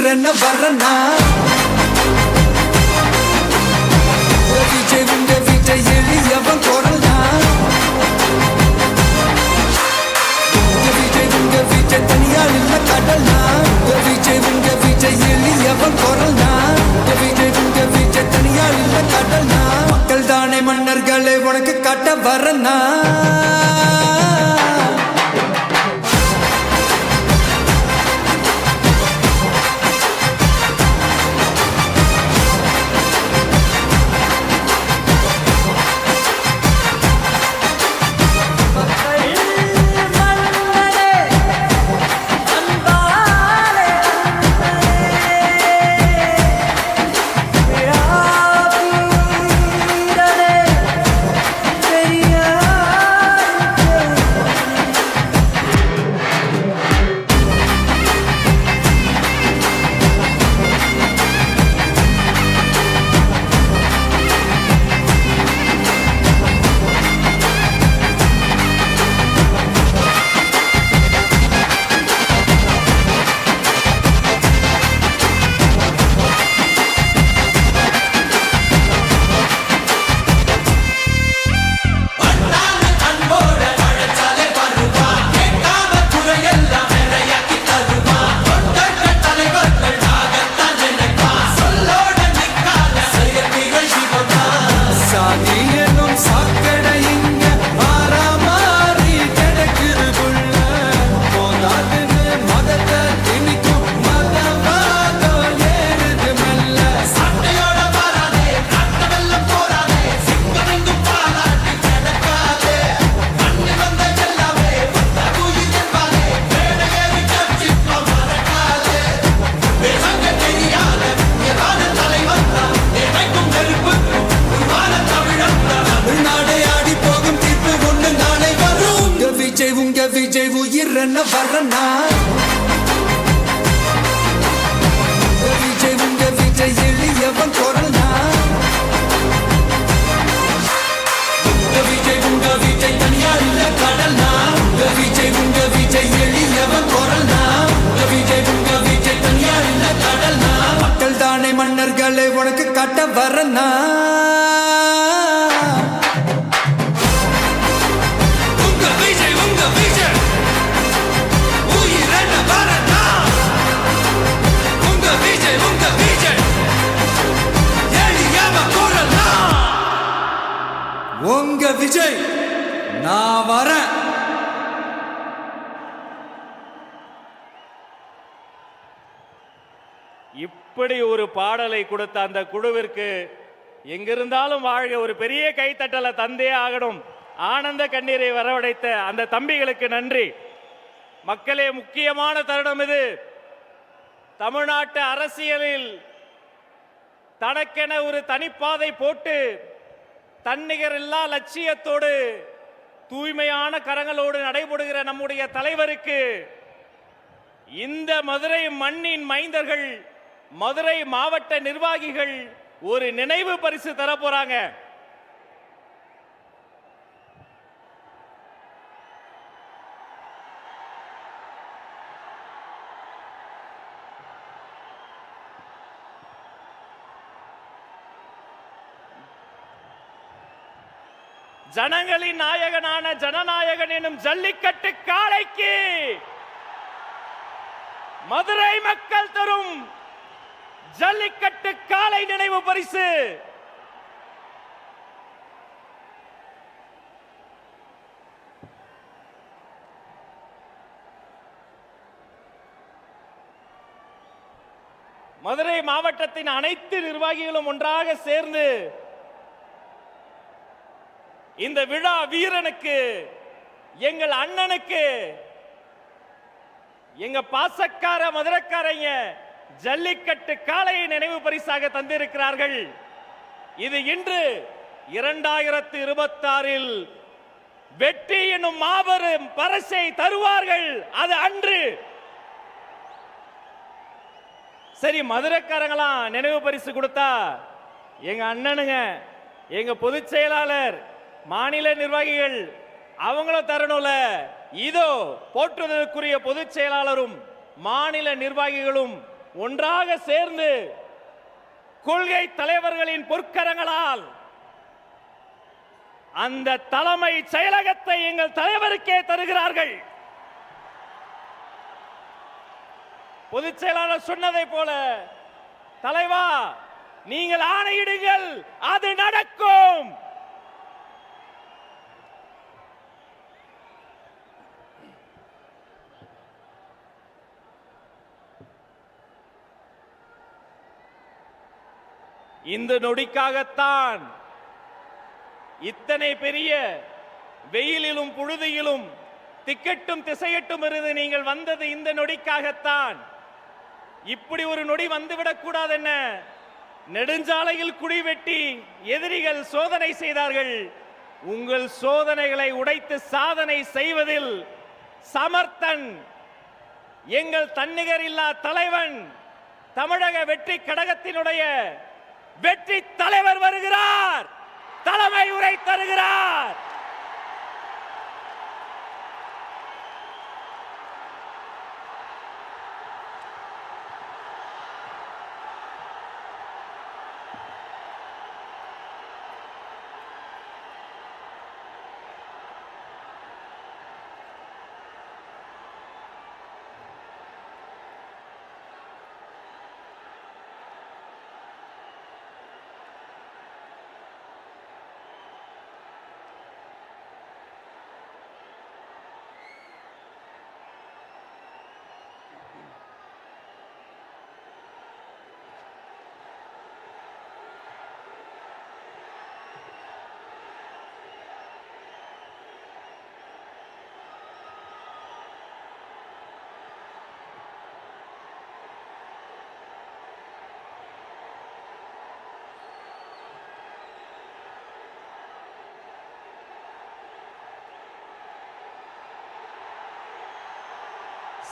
உயிரென்ன வரனா விஜய் உங்க விஜய் எளியவன் குரல்னா விஜய் உங்க விஜய் தனியால் இல்ல கடல்னா விஜய் உங்க விஜய் எளியவன் குரல்னா விஜய் உங்க விஜய் தனியால் இல்ல கடல்னா மக்கள் தானே மன்னர்களே உனக்கு காட்ட வரனா விஜய் உயிரென்ன வரனா விஜய் உங்க விஜய் எளியவன் குரல்னா விஜய் உங்க விஜய் தனியார் இல்ல கடல்னா விஜய் உங்க விஜய் எளியவன் குரல்னா விஜய் உங்க விஜய் தனியார் இல்ல கடல்னா மக்கள் தானே மன்னர்களே உனக்கு காட்ட வரனா உங்க விஜய் நான் வரேன். இப்படி ஒரு பாடலை கொடுத்த அந்த குழுவிற்கு எங்கிருந்தாலும் வாழ்க ஒரு பெரிய கைத்தட்டலை தந்தே ஆகணும். ஆனந்த கண்ணீரை வரவழைத்த அந்த தம்பிகளுக்கு நன்றி. மக்களே, முக்கியமான தருணம் இது. தமிழ்நாட்டு அரசியலில் தனக்கென ஒரு தனிப்பாதை போட்டு தன்னிகர் இல்லா லட்சியத்தோடு தூய்மையான கரங்களோடு நடைபெறுகிற நம்முடைய தலைவருக்கு இந்த மதுரை மண்ணின் மைந்தர்கள், மதுரை மாவட்ட நிர்வாகிகள் ஒரு நினைவு பரிசு தர போறாங்க. ஜனங்களின் நாயகனான ஜனநாயகன் எனும் ஜல்லிக்கட்டு காளைக்கு மதுரை மக்கள் தரும் ஜல்லிக்கட்டு காளை நினைவு பரிசு. மதுரை மாவட்டத்தின் அனைத்து நிர்வாகிகளும் ஒன்றாக சேர்ந்து இந்த விழா வீரனுக்கு, எங்கள் அண்ணனுக்கு, எங்க பாசக்கார மதுரைக்காரங்க ஜல்லிக்கட்டு காளையை நினைவு பரிசாக தந்திருக்கிறார்கள். இது இன்று 2026 வெற்றி என்னும் மாபெரும் பரிசை தருவார்கள். அது அன்று. சரி, மதுரைக்காரங்களாம் நினைவு பரிசு கொடுத்தா எங்க அண்ணனுங்க, எங்க பொதுச் செயலாளர், மாநில நிர்வாகிகள் அவங்களும் தரணும்ல. இதோ போற்றுதலுக்குரிய பொதுச் செயலாளரும் மாநில நிர்வாகிகளும் ஒன்றாக சேர்ந்து கொள்கை தலைவர்களின் பொற்கரங்களால் அந்த தலைமை செயலகத்தை எங்கள் தலைவருக்கே தருகிறார்கள். பொதுச் செயலாளர் சொன்னதை போல, தலைவா நீங்கள் ஆணையிடுங்கள், அது நடக்கும். இந்த நொடிக்காகத்தான் இத்தனை பெரிய வெயிலிலும் புழுதியிலும் திக்கட்டும் திசையட்டும் இருந்து நீங்கள் வந்தது இந்த நொடிக்காகத்தான். இப்படி ஒரு நொடி வந்துவிடக் கூடாது. என்ன நெடுஞ்சாலையில் குழி வெட்டி எதிரிகள் சோதனை செய்தார்கள். உங்கள் சோதனைகளை உடைத்து சாதனை செய்வதில் சமர்த்தன் எங்கள் தன்னிகர் இல்லா தலைவன் தமிழக வெற்றி கழகத்தினுடைய வெற்றி தலைவர் வருகிறார். தலைமை உரை தருகிறார்.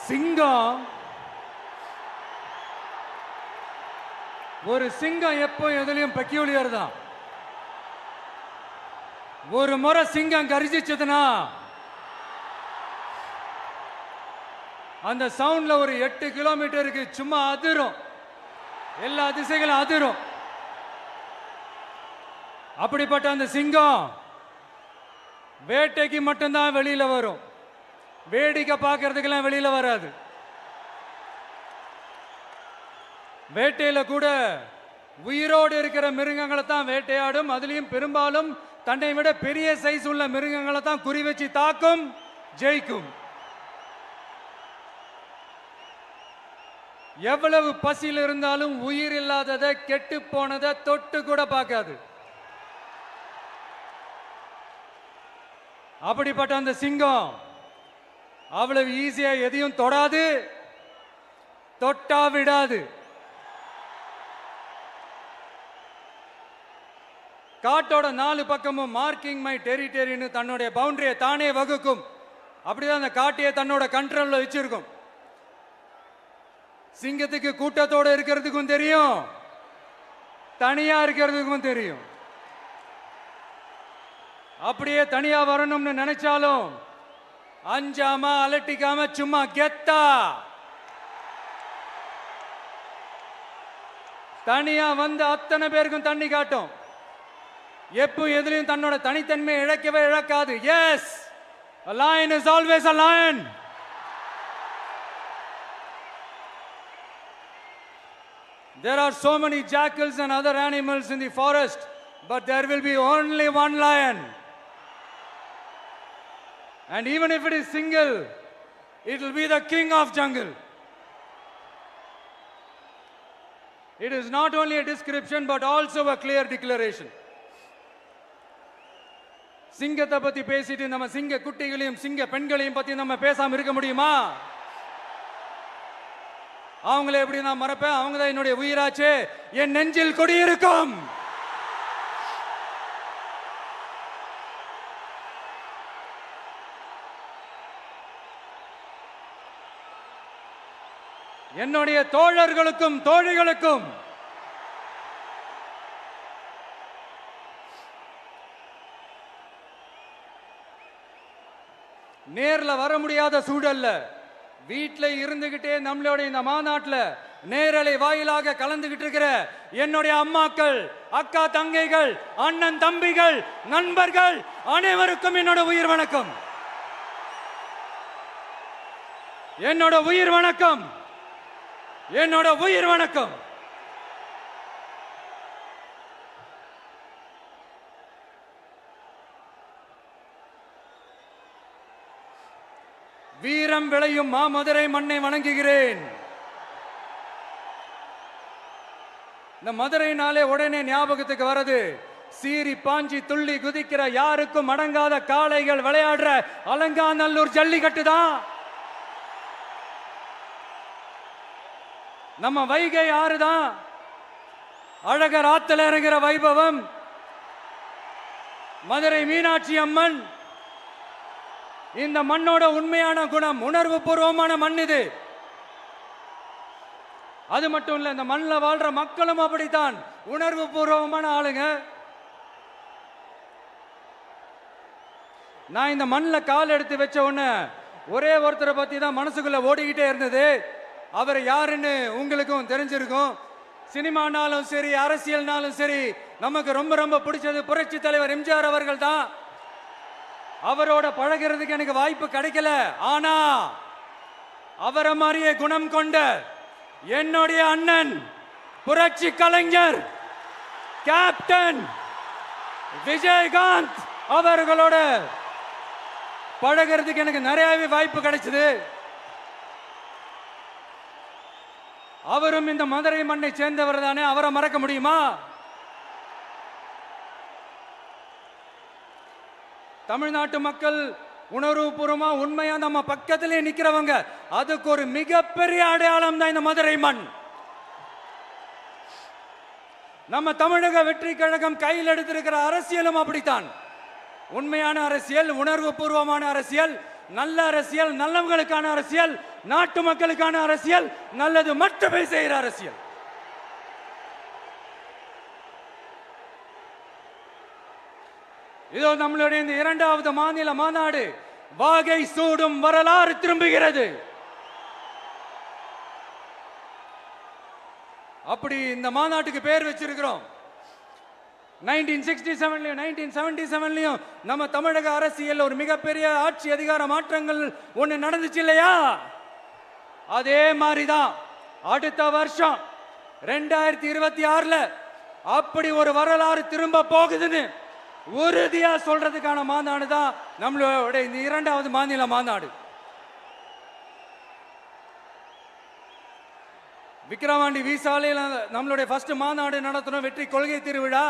சிங்கம் ஒரு சிங்கம் எப்போ எதுலயும் பெக்யூலியர் தான். ஒரு முறை சிங்கம் கர்ஜிச்சதுன்னா அந்த சவுண்ட்ல ஒரு 8 கிலோமீட்டருக்கு சும்மா அதிரும், எல்லா திசைகளும் அதிரும். அப்படிப்பட்ட அந்த சிங்கம் வேட்டைக்கு மட்டும்தான் வெளியில வரும், வேடிக்கை பார்க்கறதுக்கெல்லாம் வெளியில வராது. வேட்டையில கூட உயிரோடு இருக்கிற மிருகங்களை தான் வேட்டையாடும். அதுலயும் பெரும்பாலும் தன்னை விட பெரிய சைஸ் உள்ள மிருகங்களை தான் குறி வச்சு தாக்கும், ஜெயிக்கும். எவ்வளவு பசியில் இருந்தாலும் உயிர் இல்லாததை, கெட்டு போனதை தொட்டு கூட பார்க்காது. அப்படிப்பட்ட அந்த சிங்கம் அவ்வளவு ஈஸியா எதையும் தொடாது, தொட்டா விடாது. காட்டோட 4 பக்கமும் மார்க்கிங் மை டெரிட்டரின்னு தன்னுடைய பவுண்டரியை தானே வகுக்கும். அப்படிதான் அந்த காட்டையை தன்னோட கண்ட்ரோல்ல வச்சிருக்கும். சிங்கத்துக்கு கூட்டத்தோட இருக்கிறதுக்கும் தெரியும், தனியா இருக்கிறதுக்கும் தெரியும். அப்படியே தனியா வரணும்னு நினைச்சாலும் அஞ்சாம அலட்டிக்காம சும்மா கெத்தா தனியா வந்து அத்தனை பேருக்கும் தண்ணி காட்டும். எப்போ எதிலையும் தன்னோட தனித்தன்மையை இழக்கவே இழக்காது. Yes, a lion is always a lion. There are so many jackals and other animals in the forest, but there will be only one lion. And even if it is single, it will be the king of jungle. It is not only a description but also a clear declaration. சிங்கத்தை பத்தி பேசிட்டு நம்ம சிங்க குட்டிகளையும் சிங்க பெண்களையும் பத்தி நம்ம பேசாம இருக்க முடியுமா? அவங்கள எப்படி நான் மறப்பேன்? அவங்க தான் என்னுடைய உயிராச்சே. என் நெஞ்சில் குடியிருக்கும். என்னுடைய தோழர்களுக்கும் தோழிகளுக்கும் நேர்ல வர முடியாத சூழல்ல வீட்டில் இருந்துகிட்டே நம்மளோட இந்த மாநாட்டில் நேரலை வாயிலாக கலந்துகிட்டு இருக்கிற என்னுடைய அம்மாக்கள், அக்கா தங்கைகள், அண்ணன் தம்பிகள், நண்பர்கள் அனைவருக்கும் என்னோட உயிர் வணக்கம். என்னோட உயிர் வணக்கம். என்னோட உயிர் வணக்கம். வீரம் விளையும் மாமதுரை மண்ணை வணங்குகிறேன். இந்த மதுரைனாலே உடனே ஞாபகத்துக்கு வரது சீறி பாஞ்சி துள்ளி குதிக்கிற யாருக்கும் அடங்காத காளைகள் விளையாடுற அலங்காநல்லூர் ஜல்லிக்கட்டு தான். நம்ம வைகை ஆறு தான். அழகர் ஆத்துல இறங்குற வைபவம். மதுரை மீனாட்சி அம்மன். இந்த மண்ணோட உண்மையான குணம் உணர்வு பூர்வமான மண் இது. அது மட்டும் இல்ல, இந்த மண்ணில் வாழ்ற மக்களும் அப்படித்தான் உணர்வு பூர்வமான ஆளுங்க. நான் இந்த மண்ணில் கால் எடுத்து வச்ச உடனே ஒரே ஒருத்தரை பத்தி தான் மனசுக்குள்ள ஓடிக்கிட்டே இருந்தது. அவர் யாருன்னு உங்களுக்கும் தெரிஞ்சிருக்கும். சினிமானாலும் சரி, அரசியல்னாலும் சரி, நமக்கு ரொம்ப ரொம்ப பிடிச்சது புரட்சி தலைவர் எம்ஜிஆர் அவர்கள் தான். அவரோட பழகிறதுக்கு எனக்கு வாய்ப்பு கிடைக்கல. ஆனா அவரை மாதிரியே குணம் கொண்ட என்னுடைய அண்ணன் புரட்சி கலைஞர் கேப்டன் விஜயகாந்த் அவர்களோட பழகிறதுக்கு எனக்கு நிறையவே வாய்ப்பு கிடைச்சது. அவரும் இந்த மதுரை மண்ணை சேர்ந்தவர் தானே. அவரை மறக்க முடியுமா? தமிழ்நாட்டு மக்கள் உணர்வுபூர்வமா உண்மையா நம்ம பக்கத்திலே நிக்கிறவங்க. அதுக்கு ஒரு மிகப்பெரிய அடையாளம் தான் இந்த மதுரை மண். நம்ம தமிழக வெற்றி கழகம் கையில் எடுத்திருக்கிற அரசியலும் அப்படித்தான். உண்மையான அரசியல், உணர்வு பூர்வமான அரசியல், நல்ல அரசியல், நல்லவங்களுக்கான அரசியல், நாட்டு மக்களுக்கான அரசியல், நல்லது மட்டுமே செய்கிற அரசியல். இதோ நம்மளுடைய இந்த இரண்டாவது மாநில மாநாடு வாகை சூடும் வரலாறு திரும்புகிறது. அப்படி இந்த மாநாட்டுக்கு பேர் வச்சிருக்கிறோம். 1967லயும் 1977லயும் நம்ம தமிழக அரசியல் ஒரு மிகப்பெரிய ஆட்சி அதிகார மாற்றங்கள் ஒண்ணு நடந்துச்சு இல்லையா? அதே மாதிரிதான் அடுத்த வருஷம் 2026ல அப்படி ஒரு வரலாறு திரும்ப போகுதுன்னு உறுதியா சொல்றதுக்கான மாநாடு தான் நம்மளோட இந்த இரண்டாவது மாநில மாநாடு. விக்கிரவாண்டி வீசாலையில் நம்மளுடைய ஃபர்ஸ்ட் மாநாடு நடத்தணும், வெற்றி கொள்கை திருவிழா.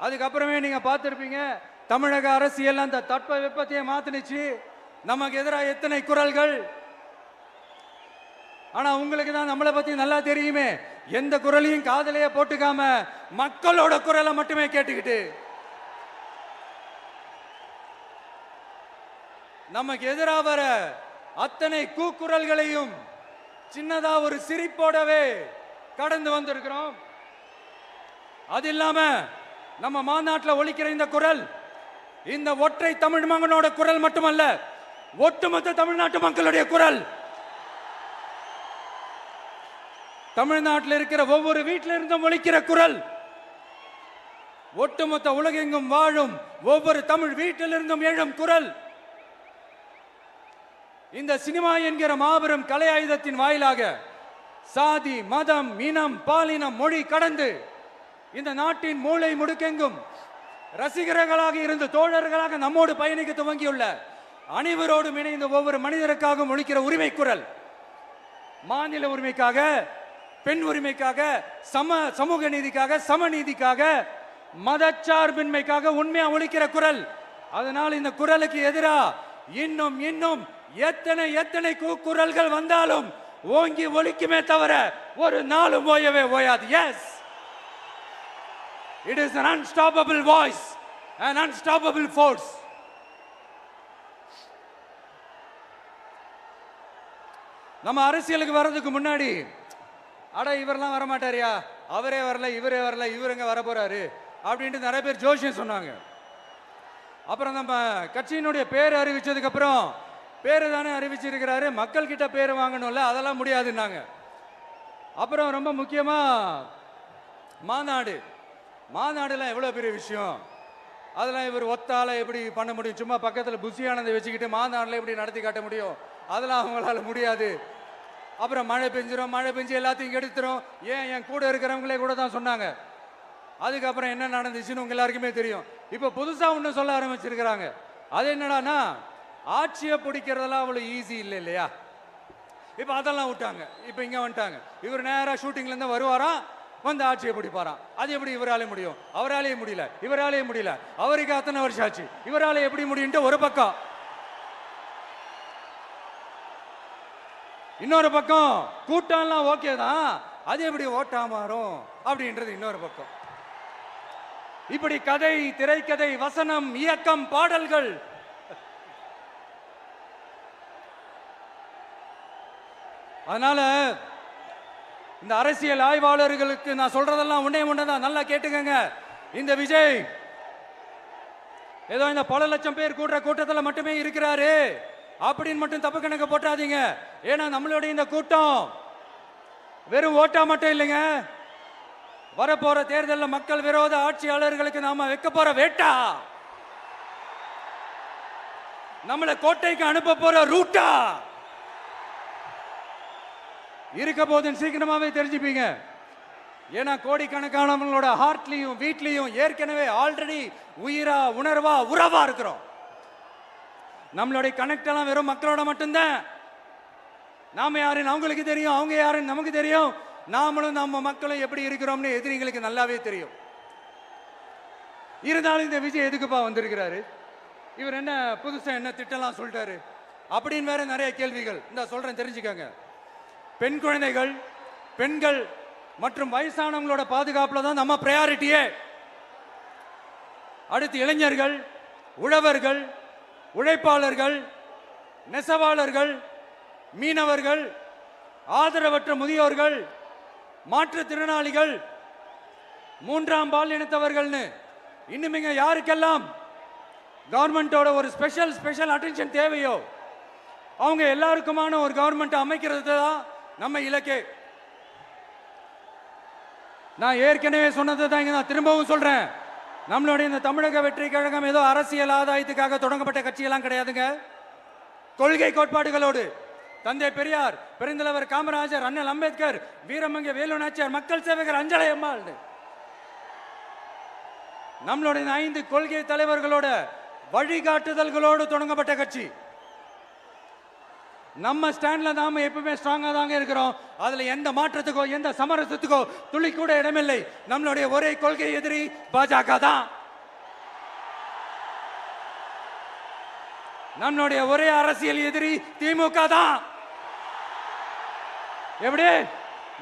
அதுக்கப்புறமே நீங்க பார்த்திருப்பீங்க, தமிழக அரசியல் அந்த தட்ப வெப்பத்தையே மாத்தினுச்சு. நமக்கு எதிராக எத்தனை குரல்கள். ஆனா உங்களுக்கு தான் நம்மளை பத்தி நல்லா தெரியுமே. எந்த குரலையும் காதலையே போட்டுக்காம மக்களோட குரலை மட்டுமே கேட்டுக்கிட்டு நமக்கு எதிராக வர அத்தனை கூக்குரல்களையும் சின்னதா ஒரு சிரிப்போடவே கடந்து வந்திருக்கிறோம். அது இல்லாம நம்ம மாநாட்டில் ஒலிக்கிற இந்த குரல் இந்த ஒற்றை தமிழ் மகனோட குரல் மட்டுமல்ல, ஒட்டுமொத்த தமிழ்நாட்டு மக்களுடைய குரல். தமிழ்நாட்டில் இருக்கிற ஒவ்வொரு வீட்டில இருந்தும் ஒலிக்கிற குரல். ஒட்டுமொத்த உலகெங்கும் வாழும் ஒவ்வொரு தமிழ் வீட்டிலிருந்தும் எழும் குரல். இந்த சினிமா என்கிற மாபெரும் கலை ஆயுதத்தின் வாயிலாக சாதி, மதம், இனம், பாலினம், மொழி கடந்து இந்த நாட்டின் மூளை முடுக்கெங்கும் ரசிகர்களாக இருந்து தோழர்களாக நம்மோடு பயணிக்க துவங்கியுள்ள அனைவரோடும் இணைந்த ஒவ்வொரு மனிதருக்காகவும் ஒலிக்கிற உரிமை குரல். மாநில உரிமைக்காக, பெண் உரிமைக்காக, சமூக நீதிக்காக, சமநீதிக்காக, மதச்சார்பின்மைக்காக உண்மையா ஒலிக்கிற குரல். அதனால் இந்த குரலுக்கு எதிராக இன்னும் இன்னும் எத்தனை எத்தனை கூக்குரல்கள் வந்தாலும் ஓங்கி ஒலிக்குமே தவிர ஒரு நாளும் ஓயவே ஓயாது. Yes, it is an unstoppable voice, an unstoppable force. நம்ம அரசியலுக்கு வர்றதுக்கு முன்னாடி அட இவரெல்லாம் வர மாட்டாரியா, அவரே வரல, இவரே வரல, இவருங்க வர போறாரு அப்படின்ட்டு நிறைய பேர் ஜோசியம் சொன்னாங்க. அப்புறம் நம்ம கட்சியினுடைய பேர் அறிவிச்சதுக்கு அப்புறம் பேரு தானே அறிவிச்சிருக்கிறாரு, மக்கள் கிட்ட பேர் வாங்கணும்ல, அதெல்லாம் முடியாதுன்னாங்க. அப்புறம் ரொம்ப முக்கியமா மாநாடு. மாநாடுலாம் எவ்வளவு பெரிய விஷயம். அதெல்லாம் இவர் ஒத்தால எப்படி பண்ண முடியும்? சும்மா பக்கத்தில் புஷியானதை வச்சுக்கிட்டு மாநாடுல எப்படி நடத்தி காட்ட முடியும்? அதெல்லாம் அவங்களால முடியாது. அப்புறம் மழை பெஞ்சிரும், மழை பெஞ்சு எல்லாத்தையும் கெடுத்துரும். ஏன் என் கூட இருக்கிறவங்களே கூட தான் சொன்னாங்க. அதுக்கப்புறம் என்ன நடந்துச்சுன்னு உங்க எல்லாருக்குமே தெரியும். இப்போ புதுசா ஒன்று சொல்ல ஆரம்பிச்சிருக்கிறாங்க. அது என்னடானா, ஆட்சியை பிடிக்கிறதெல்லாம் அவ்வளோ ஈஸி இல்லை இல்லையா? இப்போ அதெல்லாம் விட்டாங்க. இப்போ இங்கே வந்துட்டாங்க. இவர் நேராக ஷூட்டிங்லேருந்து வருவாராம், வந்து ஆட்சியை பிடிப்பாராம். அது எப்படி இவராலே முடியும்? அவராலேயே முடியல, இவராலேயே முடியல. அவருக்கு அத்தனை வருஷம் ஆச்சு, இவராலே எப்படி முடியும்ட்டு ஒரு பக்கம். இன்னொரு பக்கம் கூட்டம்லாம் ஓகே தான், அது எப்படி ஓட்டா மாறும் அப்படின்றது இன்னொரு பக்கம். இப்படி கதை, திரைக்கதை, வசனம், இயக்கம், பாடல்கள், அதனால இந்த அரசியல் ஆய்வாளர்களுக்கு நான் சொல்றதெல்லாம் உன்னே ஒண்ணுதான், நல்லா கேட்டுக்கங்க. இந்த விஜய் ஏதோ இந்த பல லட்சம் பேர் கூடுற கூட்டத்தில் மட்டுமே இருக்கிறாரு அப்படின்னு மட்டும் தப்பு கணக்கு போட்டாதீங்க. ஏன்னா நம்மளுடைய இந்த கூட்டம் வெறும் ஓட்டா மட்டும் இல்லைங்க, வரப்போற தேர்தலில் மக்கள் விரோத ஆட்சியாளர்களுக்கு நாம வைக்க போற வேட்டா, நம்மளை கோட்டைக்கு அனுப்ப போற ரூட்டா இருக்க போதுன்னு சீக்கிரமாவே தெரிஞ்சுப்பீங்க. ஏன்னா கோடிக்கணக்கானவங்களோட ஹார்ட்லயும் வீட்லயும் ஏற்கனவே ஆல்ரெடி உயிரா, உணர்வா, உறவா இருக்கிறோம். நம்மளுடைய கனெக்ட் எல்லாம் வெறும் மக்களோட மட்டும்தான். நாம யாருன்னு அவங்களுக்கு தெரியும், அவங்க யாருன்னு நமக்கு தெரியும். நாமளும் நம்ம மக்களும் எப்படி இருக்கிறோம்னு எதிரிங்களுக்கு நல்லாவே தெரியும். இருந்தாலும் இந்த விஜய் எதுக்குப்பா வந்திருக்கிறாரு? இவர் என்ன புதுசா என்ன திட்டம்லாம் சொல்லிட்டாரு அப்படின்னு வேற நிறைய கேள்விகள். இந்த சொல்றேன், தெரிஞ்சுக்கங்க. பெண் குழந்தைகள், பெண்கள் மற்றும் வயசானவங்களோட பாதுகாப்புல தான் நம்ம பிரையாரிட்டியே. அடுத்து இளைஞர்கள், உழவர்கள், உழைப்பாளர்கள், நெசவாளர்கள், மீனவர்கள், ஆதரவற்ற முதியோர்கள், மாற்றுத்திறனாளிகள், மூன்றாம் பால் இனத்தவர்கள்னு இன்னும் யாருக்கெல்லாம் கவர்மெண்டோட ஒரு ஸ்பெஷல் அட்டென்ஷன் தேவையோ அவங்க எல்லாருக்குமான ஒரு கவர்மெண்ட் அமைக்கிறது தான் நம்ம இலக்கே. நான் ஏற்கனவே சொன்னதை தான் நான் திரும்பவும் சொல்றேன். நம்மளுடைய இந்த தமிழக வெற்றி கழகம் ஏதோ அரசியல் ஆதாயத்துக்காக தொடங்கப்பட்ட கட்சியெல்லாம் கிடையாதுங்க. கொள்கை கோட்பாடுகளோடு தந்தை பெரியார், பெருந்தலைவர் காமராஜர், அண்ணல் அம்பேத்கர், வீரமங்க வேலு நாச்சியார், மக்கள் சேவகர் அஞ்சலை அம்மாள், நம்மளுடைய 5 கொள்கை தலைவர்களோட வழிகாட்டுதல்களோடு தொடங்கப்பட்ட கட்சி. நம்ம ஸ்டாண்ட்ல நாம எப்பவுமே ஸ்ட்ராங்கா தாங்க இருக்கிறோம். அதுல எந்த மாற்றத்துக்கோ எந்த சமரசத்துக்கோ துளி கூட இடமில்லை. நம்மளுடைய ஒரே கொள்கை எதிரி பாஜக தான். நம்மளுடைய ஒரே அரசியல் எதிரி திமுக தான். எப்படி?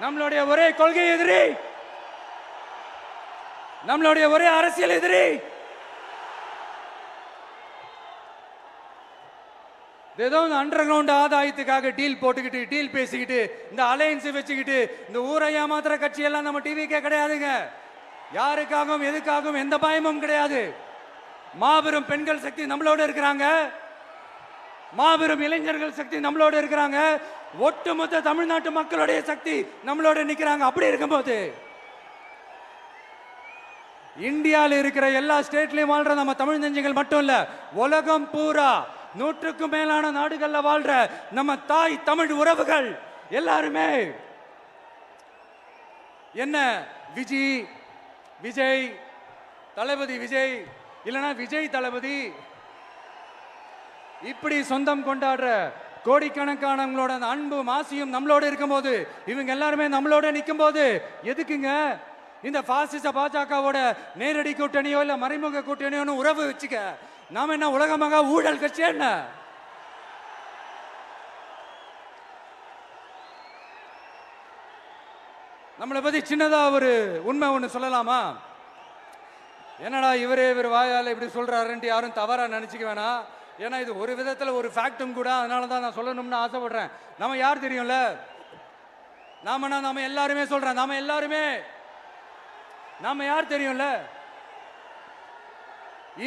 நம்மளுடைய ஒரே கொள்கை எதிரி, நம்மளுடைய ஒரே அரசியல் எதிரி ஏதோ அண்டர் கிரவுண்ட் ஆதாயத்துக்காக டீல் போட்டுக்கிட்டு, டீல் பேசிக்கிட்டு, இந்த அலையன்ஸ் வச்சுக்கிட்டு இந்த ஊரை ஏமாத்துற கட்சி எல்லாம் நம்ம டிவிக்கே கிடையாதுங்க. யாருக்காகவும் எதுக்காகவும் எந்த பயமும் கிடையாது. மாபெரும் பெண்கள் சக்தி நம்மளோட இருக்கிறாங்க, மாபெரும் இளைஞர்கள் சக்தி நம்மளோட இருக்கிறாங்க, ஒட்டுமொத்த தமிழ்நாட்டு மக்களுடைய சக்தி நம்மளோட நிக்கிறாங்க. அப்படி இருக்கும்போது இந்தியாவில் இருக்கிற எல்லா ஸ்டேட்லயும் வாழ்ற நம்ம தமிழ் நெஞ்சங்கள் மட்டும் இல்ல, உலகம் பூரா 100க்கும் மேலான நாடுகள்ல வாழ்ற நம்ம தாய் தமிழ் உறவுகள் எல்லாருமே என்ன விஜய் தளபதி விஜய் இல்லனா விஜய் தளபதி இப்படி சொந்தம் கொண்டாடுற கோடிக்கணக்கானவங்களோட அன்பு மாசியும் நம்மளோட இருக்கும்போது, இவங்க எல்லாருமே நம்மளோட நிற்கும் போது எதுக்குங்க இந்த பாசிச பாஜகவோட நேரடி கூட்டணியோ இல்ல மறைமுக கூட்டணியோன்னு உறவு வச்சுக்க? நாம என்ன உலகமாக ஊழல் கட்சி என்ன? நம்மளை பத்தி சின்னதா ஒரு உண்மை ஒண்ணு சொல்லலாமா? என்னடா இவர் வாயால இப்படி சொல்றாருன்ட்டு யாரும் தவறா நினைச்சுக்க வேணாம். ஏன்னா இது ஒரு விதத்துல ஒரு ஃபேக்டும் கூட. அதனால தான் நான் சொல்லணும்னு ஆசைப்படுறேன். நம்ம யார் தெரியும்ல? நாம எல்லாருமே சொல்றேன். நாம யார் தெரியும்ல?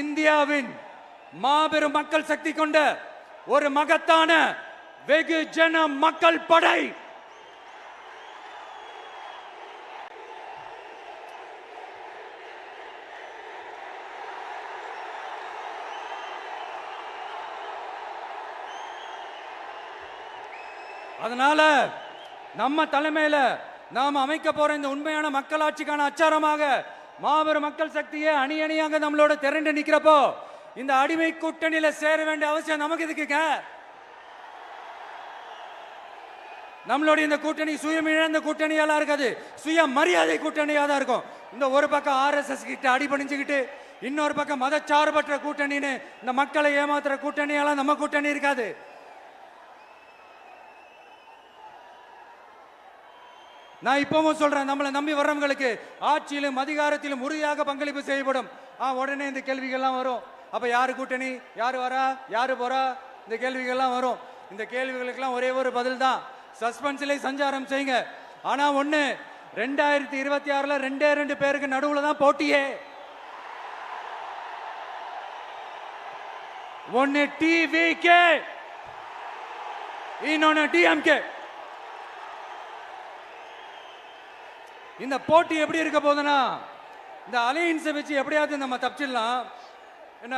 இந்தியாவின் மாபெரும் மக்கள் சக்தி கொண்ட ஒரு மகத்தான வெகுஜன மக்கள் படை. அதனால நம்ம தலைமையில நாம் அமைக்க போற இந்த உண்மையான மக்களாட்சிக்கான அச்சாரமாக மாபெரும் மக்கள் சக்தியே அணி அணியாக நம்மளோட திரண்டு நிக்கிறப்போ இந்த அடிமை கூட்டணியில சேர வேண்டிய அவசியம் நமக்கு இருக்குங்க. நம்மளுடைய இந்த கூட்டணி சுயம் இழந்த கூட்டணியெல்லாம் இருக்காது, சுய மரியாதை கூட்டணியா தான் இருக்கும். இந்த ஒரு பக்கம் ஆர்எஸ்எஸ் கிட்ட அடிபணிஞ்சுக்கிட்டு இன்னொரு பக்கம் மதச்சார்பற்ற கூட்டணின்னு இந்த மக்களை ஏமாத்துற கூட்டணியெல்லாம் நம்ம கூட்டணி இருக்காது. நான் இப்பவும் சொல்றேன், நம்மளை நம்பி வர்றவங்களுக்கு ஆட்சியிலும் அதிகாரத்திலும் உறுதியாக பங்களிப்பு செய்யப்படும். உடனே இந்த கேள்விகள்லாம் வரும். அப்ப யாரு கூட்டணி, யாரு வரா, யாரு போறா, இந்த கேள்விகள்லாம் வரும். இந்த கேள்விகளுக்கெல்லாம் ஒரே ஒரு பதில் தான், சஸ்பென்ஸ்ல சஞ்சாரம் செய்யுங்க. ஆனா ஒண்ணு, 2026ல 2 பேருக்கு நடுவுல தான் போட்டியே. ஒன்னு டிவிகே, இன்னொன்னு டிஎம்கே. இந்த போட்டி எப்படி இருக்க போதுன்னா, இந்த அலையன்ஸை வச்சு எப்படியாவது நம்ம தப்பிச்சிடலாம். என்ன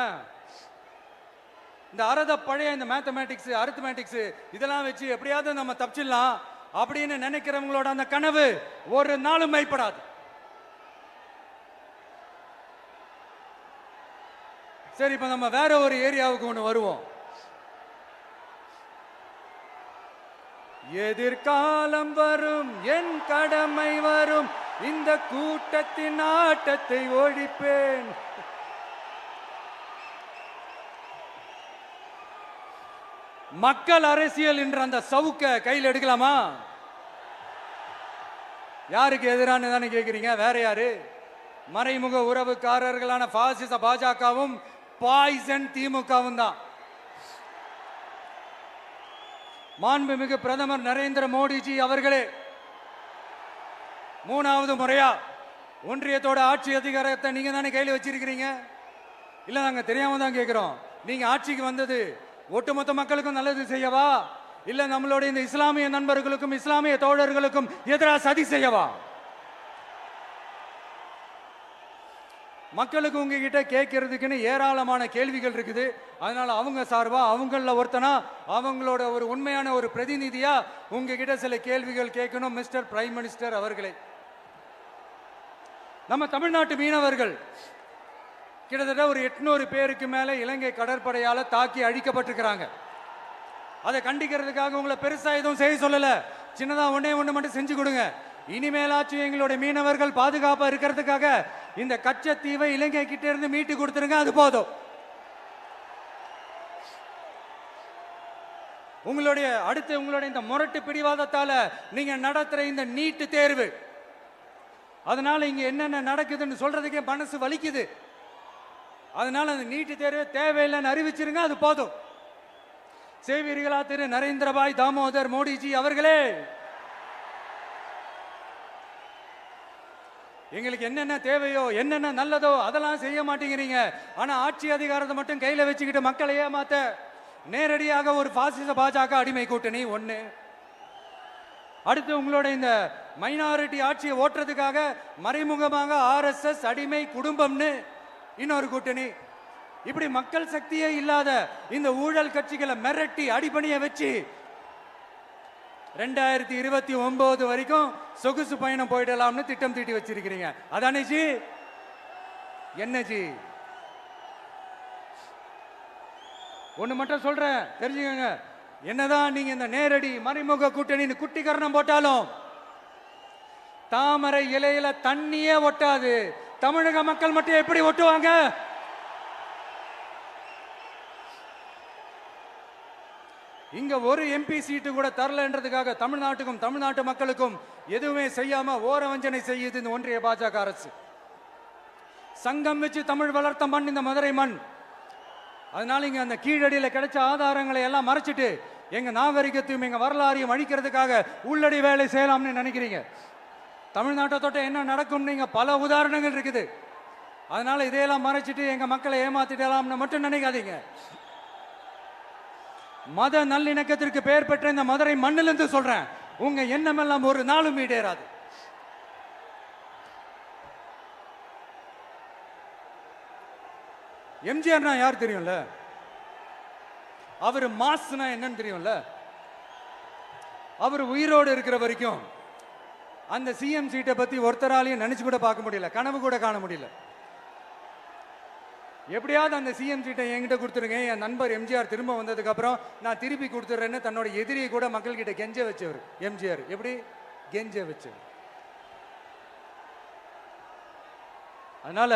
இந்த பழைய இந்த மேத்தமேட்டிக்ஸ் அரித்மேட்டிக்ஸ் இதெல்லாம் வச்சு எப்படியாவது நம்ம தப்பிச்சிடலாம் அப்படின்னு நினைக்கிறவங்களோட அந்த கனவு ஒரு நாளும் மைப்படாது. சரி, இப்ப நம்ம வேற ஒரு ஏரியாவுக்கு ஒன்று வருவோம். எதிர்காலம் வரும், என் கடமை வரும், இந்த கூட்டத்தின் ஆட்டத்தை ஒழிப்பேன். மக்கள் அரசியல் என்ற அந்த சவுக்க கையில் எடுக்கலாமா? யாருக்கு எதிரான தானே கேட்கிறீங்க? வேற யாரு? மறைமுக உறவுக்காரர்களான பாசிச பாஜகவும் பாய்சன் திமுகவும் தான். மாண்புமிகு பிரதமர் நரேந்திர மோடிஜி அவர்களே 3வது முறையா ஒன்றியத்தோட ஆட்சி அதிகாரத்தை நீங்க தானே கையில் வச்சிருக்கிறீங்க. இல்ல, நாங்க தெரியாம தான் கேட்கிறோம். நீங்க ஆட்சிக்கு வந்தது ஒட்டுமொத்த மக்களுக்கும் நல்லது செய்யவா, இல்ல நம்மளுடைய இந்த இஸ்லாமிய நண்பர்களுக்கும் இஸ்லாமிய தோழர்களுக்கும் எதிராக சதி செய்யவா? மக்களுக்கு உங்ககிட்ட கேட்கறதுக்குன்னு ஏராளமான கேள்விகள் இருக்குது. அதனால அவங்க சார்பா, அவங்கள ஒருத்தனா, அவங்களோட ஒரு உண்மையான ஒரு பிரதிநிதியா உங்ககிட்ட சில கேள்விகள் கேட்கணும். மிஸ்டர் பிரைம் மினிஸ்டர் அவர்களே, நம்ம தமிழ்நாட்டு மீனவர்கள் கிட்டத்தட்ட ஒரு 800 பேருக்கு மேல இலங்கை கடற்படையால தாக்கி அழிக்கப்பட்டிருக்கிறாங்க. அதை கண்டிக்கிறதுக்காக உங்களை பெருசா எதுவும் செய்ய சொல்லல, சின்னதா ஒண்ணே ஒண்ணு மட்டும் செஞ்சு கொடுங்க. இனிமேலாச்சும் எங்களுடைய மீனவர்கள் பாதுகாப்பா இருக்கிறதுக்காக இந்த கச்சத்தீவை இலங்கை கிட்ட இருந்து மீட்டு கொடுத்துருங்க, அது போதும். உங்களுடைய இந்த முரட்டு பிடிவாதத்தால நீங்க நடத்துற இந்த நீட்டு தேர்வு, அதனால இங்க என்னென்ன நடக்குதுன்னு சொல்றதுக்கே மனசு வலிக்குது. அதனால அந்த நீட்டு தேர்வு தேவையில்லைன்னு அறிவிச்சிருங்க, அது போதும். செய்வீர்களா திரு நரேந்திரபாய் தாமோதர் மோடிஜி அவர்களே? எங்களுக்கு என்னென்ன தேவையோ, என்னென்ன நல்லதோ அதெல்லாம் செய்ய மாட்டேங்கிறீங்க. ஆனா ஆட்சி அதிகாரத்தை மட்டும் கையில வச்சுக்கிட்டு மக்களை ஏமாத்த நேரடியாக ஒரு பாசிச பாஜக அடிமை கூட்டணி ஒண்ணு. அடுத்து உங்களோட இந்த மைனாரிட்டி ஆட்சியை ஓட்டுறதுக்காக மறைமுகமாக ஆர்எஸ்எஸ் அடிமை குடும்பம்னு இன்னொரு கூட்டணி. இப்படி மக்கள் சக்தியே இல்லாத இந்த ஊழல் கட்சிகளை மிரட்டி அடிபணிய வச்சு 2029 வரைக்கும் சொகுசு பயணம் போயிடலாம்னு திட்டம் தீட்டி வச்சிருக்கிறீங்க. அதானே ஜி? என்ன ஜி? ஒண்ணு மட்டும் சொல்றேன், தெரிஞ்சுக்கங்க. என்னதான் நீங்க இந்த நேரடி மறைமுக கூட்டணி குட்டிகரணம் போட்டாலும் தாமரை இலையில தண்ணியே ஒட்டாது. தமிழக மக்கள் மட்டும் எப்படி ஒட்டுவாங்க? இங்க ஒரு எம்பி சீட்டு கூட தரலன்றதுக்காக தமிழ்நாட்டுக்கும் தமிழ்நாட்டு மக்களுக்கும் எதுவுமே செய்யாம ஓரவஞ்சனை செய்யுது இந்த ஒன்றிய பாஜக அரசு. சங்கம் வச்சு தமிழ் வளர்த்த மண் இந்த மதுரை மண். அதனால இங்க அந்த கீழடியில கிடைச்ச ஆதாரங்களை எல்லாம் மறைச்சிட்டு எங்க நாகரிகத்தையும் எங்க வரலாறையும் அழிக்கிறதுக்காக உள்ளடி வேலை செய்யலாம்னு நினைக்கிறீங்க. தமிழ்நாட்டை தொட்ட என்ன நடக்கும் நீங்க பல உதாரணங்கள் இருக்குது. அதனால இதையெல்லாம் மறைச்சிட்டு எங்க மக்களை ஏமாத்திடலாம்னு மட்டும் நினைக்காதீங்க. மத நல்லிணக்கத்திற்கு பெயர் பெற்ற இந்த மதுரை மண்ணிலிருந்து சொல்றேன், உங்க எண்ணம் எல்லாம் ஒரு நாளும் ஈடேறாது. எம்ஜிஆர்னா யார் தெரியும்ல? அவர் மாஸ்னா என்னன்னு தெரியும்ல? அவர் உயிரோடு இருக்கிற வரைக்கும் அந்த சிஎம் சீட்டை பத்தி ஒருத்தராலையும் நினைச்சு கூட பார்க்க முடியல, கனவு கூட காண முடியல. எப்படியாவது அந்த சிஎம் சீட்டை என்கிட்ட கொடுத்துருங்க, என் நண்பர் எம்ஜிஆர் திரும்ப வந்ததுக்கு அப்புறம் நான் திருப்பி கொடுத்துட்றேன்னு தன்னோட எதிரியை கூட மக்கள் கிட்ட கெஞ்ச வச்சவர் எம்ஜிஆர். எப்படி கெஞ்ச வச்சவர். அதனால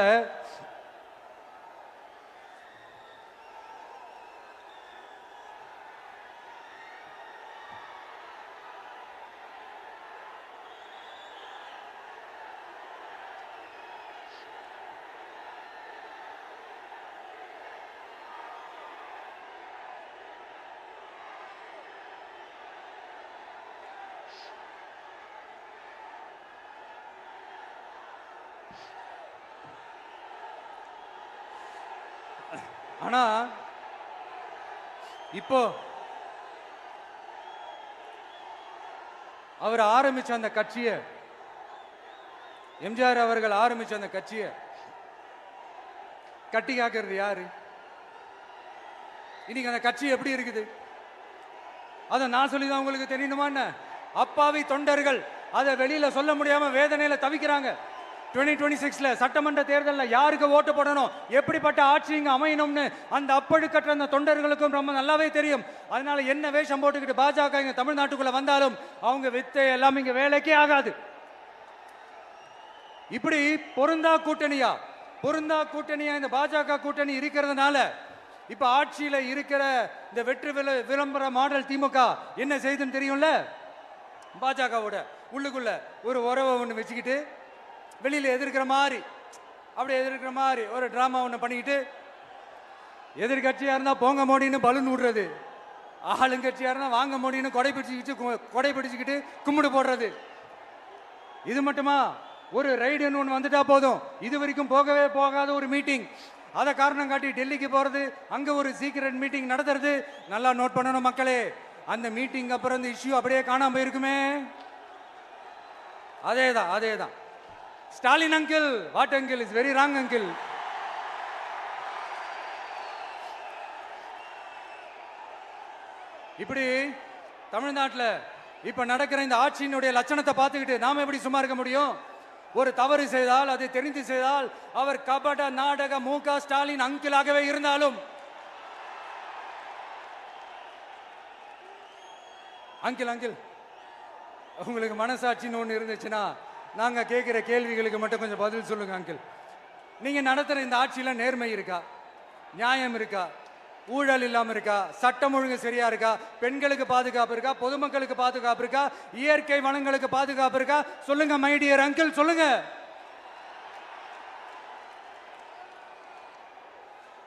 ஆனா இப்போ அவர் ஆரம்பிச்ச அந்த கட்சியை, எம்ஜிஆர் அவர்கள் ஆரம்பிச்ச அந்த கட்சியை கட்டி காக்கிறது யாரு? இன்னைக்கு அந்த கட்சி எப்படி இருக்குது அதை நான் சொல்லிதான் உங்களுக்கு தெரியணுமா என்ன? அப்பாவி தொண்டர்கள் அதை வெளியில சொல்ல முடியாம வேதனையில தவிக்கிறாங்க. 2026 சட்டமன்ற தேர்தலில் யாருக்கு ஓட்டு போடணும், எப்படிப்பட்ட ஆட்சி இங்க அமையணும்னு அந்த அப்பழுக்கற்ற அந்த தொண்டர்களுக்கும் ரொம்ப நல்லாவே தெரியும். அதனால என்ன வேஷம் போட்டுக்கிட்டு பாஜக இங்க தமிழ்நாட்டுக்குள்ள வந்தாலும் அவங்க வித்தை எல்லாம் இங்க வேலைக்கே ஆகாது. இப்படி பொருந்தா கூட்டணியா இந்த பாஜக கூட்டணி இருக்கிறதுனால இப்ப ஆட்சியில இருக்கிற இந்த வெற்றி விளம்பர மாடல் திமுக என்ன செய்யுதுன்னு தெரியும்ல? பாஜகவோட உள்ளுக்குள்ள ஒரு உறவை ஒன்று வச்சுக்கிட்டு வெளியில எதிர்க்கிற மாதிரி ஒரு டிராமா ஒன்று பண்ணிக்கிட்டு, எதிர்கட்சியா இருந்தா போங்க மோடின்னு பலூன் விடுறது, ஆளுங்கட்சியா இருந்தா வாங்க மோடின்னு கொடை பிடிச்சுக்கிட்டு கும்பிடு போடுறது. இது மட்டுமா? ஒரு ரைடுன்னு ஒன்று வந்துட்டா போதும், இது வரைக்கும் போகவே போகாத ஒரு மீட்டிங், அதை காரணம் காட்டி டெல்லிக்கு போறது, அங்க ஒரு சீக்ரெட் மீட்டிங் நடத்துறது. நல்லா நோட் பண்ணணும் மக்களே, அந்த மீட்டிங் அப்புறம் இந்த இஷ்யூ அப்படியே காணாம போயிருக்குமே. அதேதான் Stalin uncle, what uncle is very wrong uncle. இப்படி தமிழ்நாட்டில் இப்ப நடக்கிற இந்த ஆட்சியினுடைய லட்சணத்தை பார்த்துக்கிட்டு நாம எப்படி சும்மா இருக்க முடியும்? ஒரு தவறு செய்தால், அதை தெரிந்து செய்தால், அவர் கபட நாடக மு.க. ஸ்டாலின் அங்கிளாகவே இருந்தாலும், அங்கிள் உங்களுக்கு மனசாட்சின்னு ஒன்று இருந்துச்சுன்னா நாங்க கேட்கிற கேள்விகளுக்கு மட்டும் கொஞ்சம் பதில் சொல்லுங்க அங்கிள். நீங்க நடத்துற இந்த ஆட்சியில நேர்மை இருக்கா, நியாயம் இருக்கா, ஊழல் இல்லாம இருக்கா, சட்டம் ஒழுங்கு சரியா இருக்கா, பெண்களுக்கு பாதுகாப்பு இருக்கா, பொதுமக்களுக்கு பாதுகாப்பு இருக்கா, இயற்கை வளங்களுக்கு பாதுகாப்பு இருக்கா? சொல்லுங்க மை டியர் அங்கிள், சொல்லுங்க.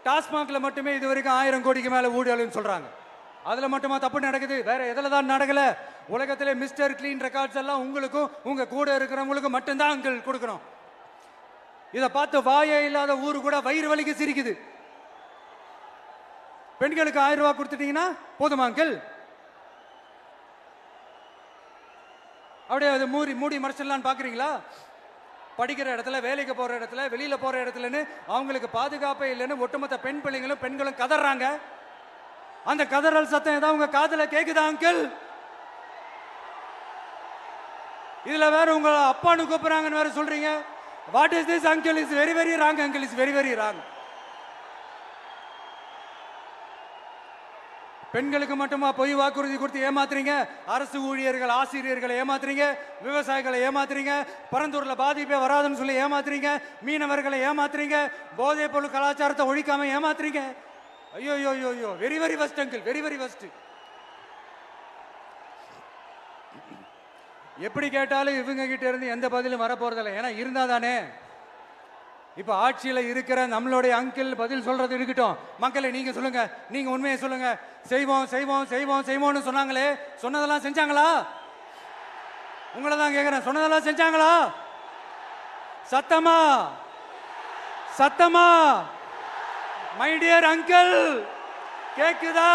டாஸ்மாக்ல மட்டுமே இது வரைக்கும் 1000 கோடிக்கு மேல ஊழல்னு சொல்றாங்க. அதுல மட்டுமா தப்பு நடக்குது? வேற எதுல தான் நடக்கல? உலகத்திலே மிஸ்டர் கிளீன் ரெக்கார்ட்ஸ் எல்லாம் உங்களுக்கும் உங்க கூட இருக்கிறவங்களுக்கும் மட்டும்தான் அங்கிள் கொடுக்கணும். இதை பார்த்து வாயே இல்லாத ஊரு கூட வயிறு வலிக்கு சிரிக்குது. பெண்களுக்கு 1000 ரூபாய் கொடுத்துட்டீங்கன்னா போதுமா அங்கிள்? அப்படியே அது மூடி மறைச்சிடலான்னு பாக்குறீங்களா? படிக்கிற இடத்துல, வேலைக்கு போற இடத்துல, வெளியில போற இடத்துலன்னு அவங்களுக்கு பாதுகாப்பே இல்லைன்னு ஒட்டுமொத்த பெண்களும் கதறாங்க. அந்த கதறல் சத்தம் ஏதாவது உங்க காதுல கேக்குதா அங்கிள்? இதுல வேற உங்க அப்பான்னு கூப்பிடுறாங்கன்னு வேற சொல்றீங்க. What is this uncle? Is very very wrong uncle, is very very wrong. பெண்களுக்கு மட்டுமா பொய் வாக்குறுதி கொடுத்து ஏமாத்துறீங்க? அரசு ஊழியர்கள், ஆசிரியர்களை ஏமாத்துறீங்க, விவசாயிகளை ஏமாத்துறீங்க, பரந்தூர்ல பாதிப்பே வராதுன்னு சொல்லி ஏமாத்துறீங்க, மீனவர்களை ஏமாத்துறீங்க, போதைப் பொருள் கலாச்சாரத்தை ஒழிக்காம ஏமாத்துறீங்க. ஐயோ, very very first uncle, very very first. எப்படி கேட்டாலும் இவங்க கிட்ட இருந்து எந்த பதிலும் வரப்போறதில்லை. ஏன்னா இருந்தா தானே. இப்ப ஆட்சியில இருக்கிற நம்மளுடைய அங்கிள் பதில் சொல்றது இருக்கட்டும். மக்களை நீங்க சொல்லுங்க, நீங்க உண்மையை சொல்லுங்க. செய்வோம்னு சொன்னாங்களே, சொன்னதெல்லாம் செஞ்சாங்களா? உங்களை தான் கேட்கிறேன், சொன்னதெல்லாம் செஞ்சாங்களா? சத்தமா மை டியர் அங்கிள், கேக்குதா?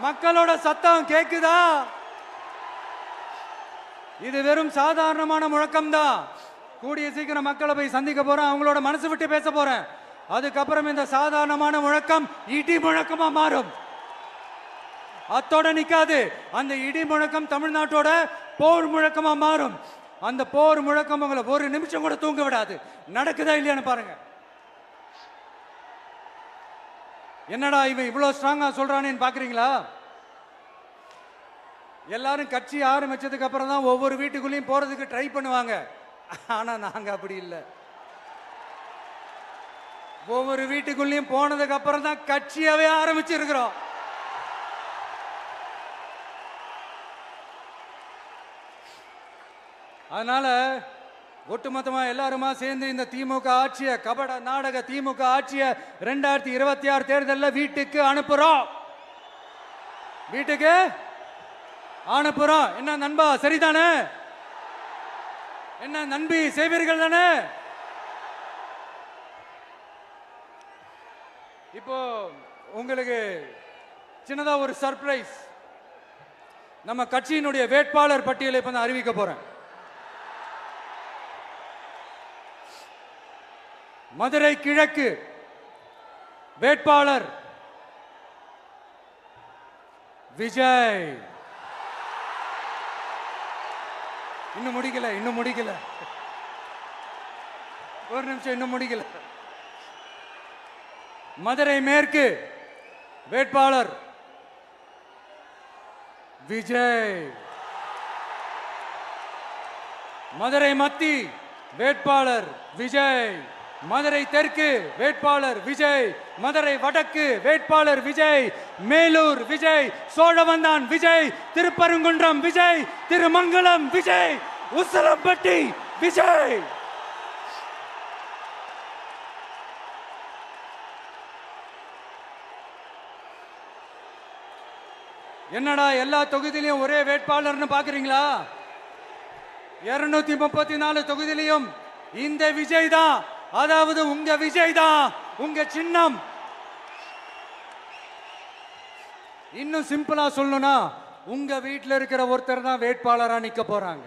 மக்களோட சத்தம் கேக்குதா? இது வெறும் சாதாரணமான முழக்கம் தான். கூடிய சீக்கிரம் மக்களை போய் சந்திக்க போறேன், அவங்களோட மனசு விட்டு பேச போறேன். அதுக்கப்புறம் இந்த சாதாரணமான முழக்கம் இடி முழக்கமா மாறும். அத்தோட நிக்காது. அந்த இடி முழக்கம் தமிழ்நாட்டோட போர் முழக்கமா மாறும். அந்த போர் முழக்கம் உங்களை ஒரு நிமிஷம் கூட தூங்க விடாது. நடக்குதா இல்லையான்னு பாருங்க. என்னடா இவன் இவ்வளவு ஸ்ட்ராங்கா சொல்றானேன்னு பாக்குறீங்களா? எல்லாரும் கட்சி ஆரம்பிச்சதுக்கு அப்புறம் தான் ஒவ்வொரு வீட்டுக்குள்ளேயும் போறதுக்கு ட்ரை பண்ணுவாங்க. ஆனா நாங்க அப்படி இல்லை. ஒவ்வொரு வீட்டுக்குள்ளேயும் போனதுக்கு அப்புறம் தான் கட்சியாவே ஆரம்பிச்சிருக்கிறோம். அதனால ஒட்டுமொத்தமா எல்லாருமா சேர்ந்து இந்த திமுக ஆட்சிய, கபட நாடக திமுக ஆட்சிய 2026 தேர்தலில் வீட்டுக்கு அனுப்புறோம். வீட்டுக்கு அனுப்புறோம். என்ன நண்பா, சரிதானே? என்ன நண்பி, செய்வீர்கள் தானே? இப்போ உங்களுக்கு சின்னதா ஒரு சர்ப்ரைஸ். நம்ம கட்சியினுடைய வேட்பாளர் பட்டியலை இப்ப நான் அறிவிக்க போறேன். மதுரை கிழக்கு வேட்பாளர் விஜய். இன்னும் முடிக்கல. ஒரு நிமிஷம், இன்னும் முடிக்கல. மதுரை மேற்கு வேட்பாளர் விஜய். மதுரை மத்தி வேட்பாளர் விஜய். மதுரை தெற்கு வேட்பாளர் விஜய். மதுரை வடக்கு வேட்பாளர் விஜய். மேலூர் விஜய். சோழவந்தான் விஜய். திருப்பரங்குன்றம் விஜய். திருமங்கலம் விஜய். உசிலம்பட்டி விஜய். என்னடா எல்லா தொகுதியிலையும் ஒரே வேட்பாளர்னு பாக்குறீங்களா? 234 தொகுதியிலையும் இந்த விஜய் தான். அதாவது உங்க விஜய் தான் உங்க சின்னம். இன்னும் சிம்பிளா சொல்லணும்னா உங்க வீட்டில் இருக்கிற ஒருத்தர் தான் வேட்பாளரா நிக்க போறாங்க.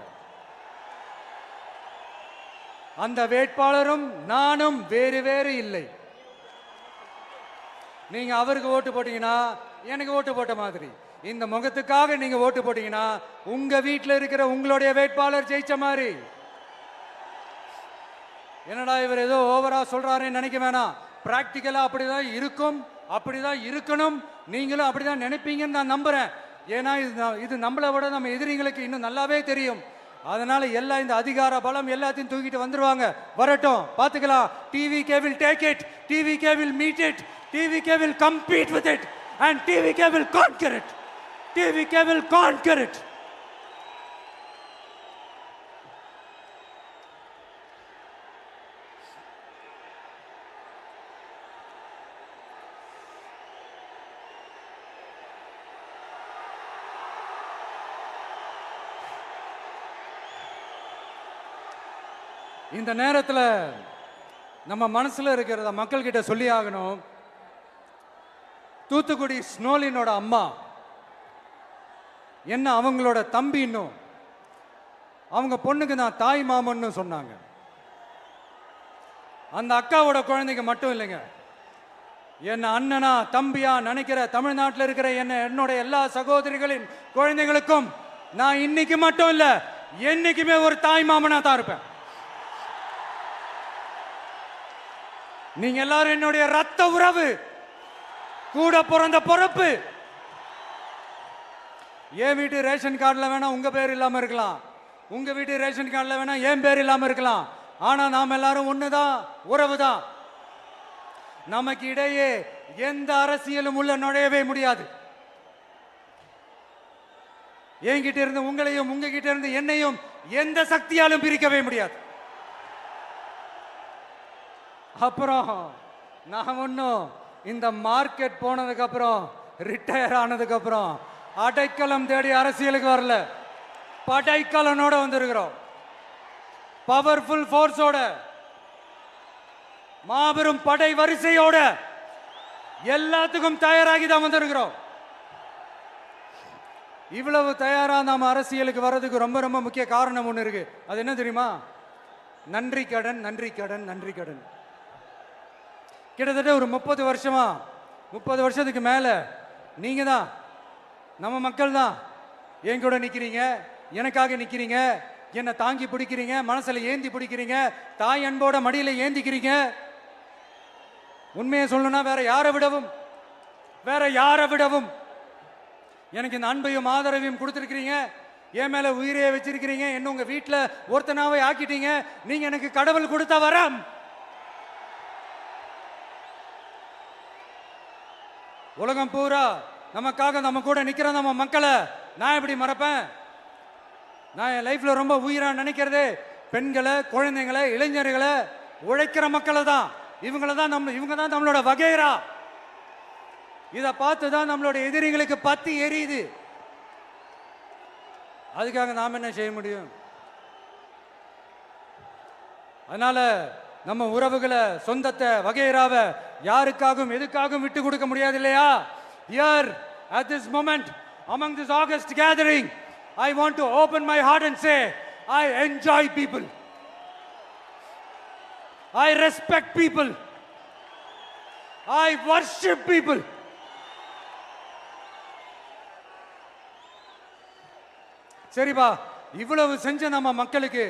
அந்த வேட்பாளரும் நானும் வேறு வேறு இல்லை. நீங்க அவருக்கு ஓட்டு போட்டீங்கன்னா எனக்கு ஓட்டு போட்ட மாதிரி. இந்த முகத்துக்காக நீங்க ஓட்டு போட்டீங்கன்னா உங்க வீட்டில் இருக்கிற உங்களுடைய வேட்பாளர் ஜெயிச்ச மாதிரி. என்னடா இவர் ஏதோ ஓவரா சொல்றாருன்னு நினைக்க வேணாம். பிராக்டிக்கலா அப்படிதான் இருக்கும், அப்படிதான் இருக்கணும். நீங்களும் அப்படிதான் நினைப்பீங்கன்னு நான் நம்புறேன். ஏன்னா இது நம்மளை விட நம்ம எதிரிங்களுக்கு இன்னும் நல்லாவே தெரியும். அதனால எல்லாம் இந்த அதிகார பலம் எல்லாத்தையும் தூக்கிட்டு வந்துருவாங்க. வரட்டும், பாத்துக்கலாம். TVK will take it, TVK will meet it, TVK will compete with it and TVK will conquer it. TVK will conquer it. இந்த நேரத்தில் நம்ம மனசுல இருக்கிறத மக்கள் கிட்ட சொல்லி ஆகணும். தூத்துக்குடி ஸ்னோலினோட அம்மா என்ன அவங்களோட தம்பி, இன்னும் அவங்க பொண்ணுக்கு நான் தாய் மாமன்னு சொன்னாங்க. அந்த அக்காவோட குழந்தைக்கு மட்டும் இல்லைங்க, என்ன அண்ணனா தம்பியா நினைக்கிற தமிழ்நாட்டில் இருக்கிற என்னோட எல்லா சகோதரிகளின் குழந்தைகளுக்கும் நான் இன்னைக்கு மட்டும் இல்ல, என்னைக்குமே ஒரு தாய் மாமனா தான் இருப்பேன். நீங்க எல்லாரும் என்னுடைய ரத்த உறவு, கூட பிறந்த பொறுப்பு. என் வீட்டு ரேஷன் கார்டில் வேணா உங்க பேர் இல்லாம இருக்கலாம், உங்க வீட்டு ரேஷன் கார்டில் வேணா என் பேர் இல்லாம இருக்கலாம். ஆனா நாம் எல்லாரும் ஒண்ணுதான், உறவுதான். நமக்கு இடையே எந்த அரசியலும் உள்ள நுழையவே முடியாது. என்கிட்ட இருந்து உங்களையும் உங்ககிட்ட இருந்து என்னையும் எந்த சக்தியாலும் பிரிக்கவே முடியாது. அப்புறம் நான் ஒன்றும் இந்த மார்க்கெட் போனதுக்கு அப்புறம், ரிட்டையர் ஆனதுக்கு அப்புறம் அடைக்கலம் தேடி அரசியலுக்கு வரல. படைக்கலனோட வந்திருக்கிறோம். பவர்ஃபுல் ஃபோர்ஸோட, மாபெரும் படை வரிசையோட, எல்லாத்துக்கும் தயாராகி தான் வந்திருக்கிறோம். இவ்வளவு தயாரா நாம அரசியலுக்கு வர்றதுக்கு ரொம்ப ரொம்ப முக்கிய காரணம் ஒன்று இருக்கு. அது என்ன தெரியுமா? நன்றி கடன், நன்றி கடன், நன்றி கடன். கிட்டத்தட்ட ஒரு 30 வருஷமா, 30 வருஷத்துக்கு மேல நீங்க தான் நம்ம மக்கள் தான் என் கூட நிக்கிறீங்க, எனக்காக நிக்கிறீங்க, என்னை தாங்கி பிடிக்கிறீங்க, மனசுல ஏந்தி பிடிக்கிறீங்க, தாய் அன்போட மடியில ஏந்திக்கிறீங்க. உண்மையை சொல்லணும்னா வேற யாரை விடவும் எனக்கு இந்த அன்பையும் ஆதரவையும் கொடுத்துருக்கிறீங்க. என் மேல உயிரையே வச்சிருக்கிறீங்க. என்ன உங்க வீட்டுல ஒருத்தனாவே ஆக்கிட்டீங்க. நீங்க எனக்கு கடவுள் கொடுத்த வரம். உலகம் பூரா நமக்காக நம்ம கூட நிக்கிற நம்ம மக்களை நான் எப்படி மறப்பேன்? நான் என் லைஃப்ல ரொம்ப உயிரா நினைக்கிறது பெண்களை, குழந்தைங்களை, இளைஞர்களை, உழைக்கிற மக்களை தான். இவங்க தான் நம்மளோட வகைரா. இதை பார்த்து தான் நம்மளோட எதிரிகளுக்கு பத்தி எரியுது. அதுக்காக நாம் என்ன செய்ய முடியும்? அதனால நம்ம உறவுகளை, சொந்தத்தை, வகைராவை யாருக்காகவும் எதுக்காகவும் விட்டு கொடுக்க முடியாது இல்லையா? Here at this moment among this August gathering I want to open my heart and say I enjoy people, I respect people, I worship people. சரிப்பா, இவ்வளவு செஞ்ச நம்ம மக்களுக்கு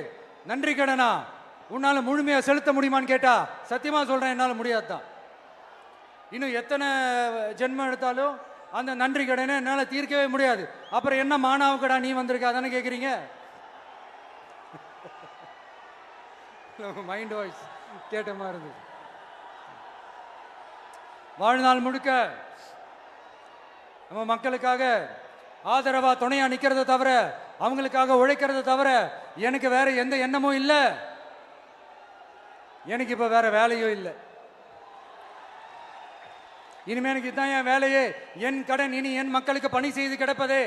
நன்றி கடனா உன்னால முழுமையா செலுத்த முடியுமான்னு கேட்டா சத்தியமா சொல்றேன், என்னால முடியாதுதான். இன்னும் எத்தனை ஜென்மம் எடுத்தாலும் அந்த நன்றி கடனை என்னால தீர்க்கவே முடியாது. அப்புறம் என்ன மானாவுக்கடா நீ வந்திருக்க தானே கேக்குறீங்க? மைண்ட் வாய்ஸ் கேட்ட மாதிரி இருந்தது. வாழ்நாள் முழுக்க நம்ம மக்களுக்காக ஆதரவா துணையா நிக்கிறத தவிர, அவங்களுக்காக உழைக்கிறத தவிர எனக்கு வேற எந்த எண்ணமும் இல்லை. எனக்கு இப்ப வேற வேலையும் இல்லை. இனிமே எனக்கு இதுதான் என் வேலையே, என் கடன். இனி என் மக்களுக்கு பணி செய்து கிடப்பதே.